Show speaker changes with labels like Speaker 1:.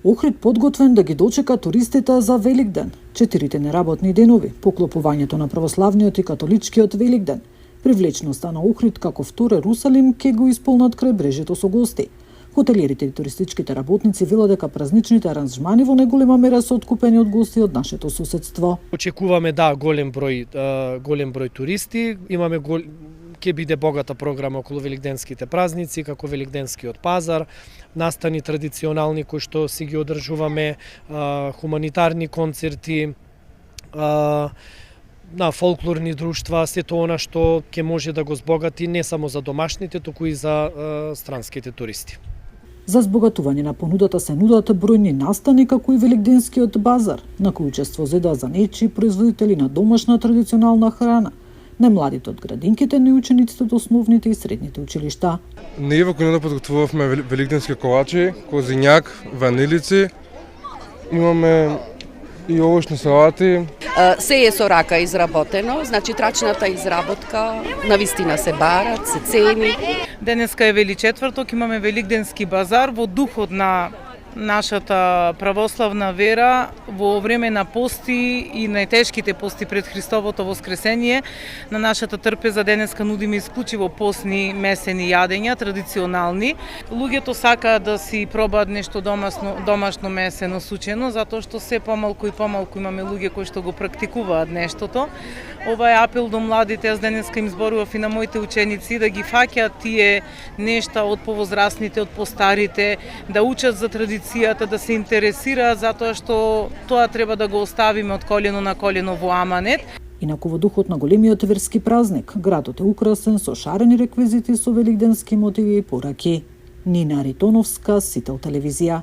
Speaker 1: Охрид подготвен да ги дочека туристите за Великден. 4 неработни денови, поклопувањето на православниот и католичкиот Великден. Привлечноста на Охрид како втор Ерусалим ке го исполнат крајбрежјето со гости. Хотелерите и туристичките работници велат дека празничните аранжмани во неголема мера се откупени од гости од нашето соседство.
Speaker 2: Очекуваме голем број туристи, ќе биде богата програма околу великденските празници, како великденскиот пазар, настани традиционални кои што си ги одржуваме, хуманитарни концерти, на фолклорни друштва, сето она што ќе може да го збогати не само за домашните, туку и за странските туристи.
Speaker 1: За збогатување на понудата се нудат бројни настани како и великденскиот базар, на кој учество зедаа занечи производители на домашна традиционална храна, најмладите од градинките, но и учениците од основните и средните училишта.
Speaker 3: Ние во Кунена подготвувавме великденски колачи, козињак, ванилици, имаме и овошни салати.
Speaker 4: Се е со рака изработено, значи трачната изработка навистина се барат, се цени.
Speaker 5: Денеска е Вели четврток, имаме великденски базар во духот на нашата православна вера во време на пости и најтешките пости пред Христовото воскресение. На нашата трпеза денеска нудиме исклучиво постни месени јадења, традиционални. Луѓето сакаат да си пробаат нешто домашно месено сучено, затоа што се помалку и помалку имаме луѓе кои што го практикуваат нештото. Ова е апел до младите, аз денеска им зборував и на моите ученици да ги фаќаат тие нешта од повозрастните, од постарите, да учат за традицијата, да се интересираат, затоа што тоа треба да го оставиме од колено на колено во аманет.
Speaker 1: Инаку во духот на големиот верски празник, градот е украсен со шарени реквизити со великденски мотиви и пораки. Нина Аритоновска, Сител телевизија.